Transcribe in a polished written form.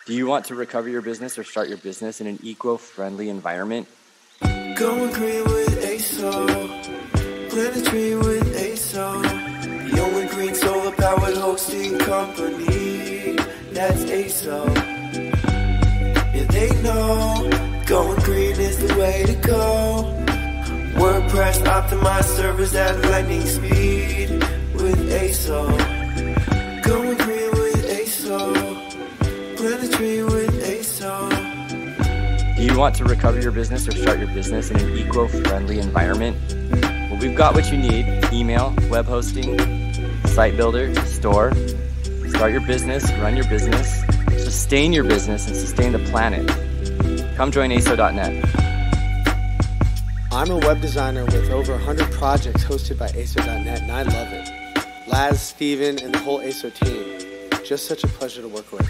Do you want to recover your business or start your business in an eco-friendly environment? Going green with AISO. Plant a tree with AISO. The only green solar powered hosting company. That's AISO. Yeah, they know going green is the way to go. WordPress optimized servers at lightning speed with AISO. Going green with AISO. Plant a tree with AISO. Do you want to recover your business or start your business in an eco-friendly environment? Well, we've got what you need: email, web hosting, site builder, store. Start your business, run your business, sustain your business, and sustain the planet. Come join AISO.net. I'm a web designer with over 100 projects hosted by AISO.net, and I love it. Laz, Steven, and the whole AISO team. Just such a pleasure to work with.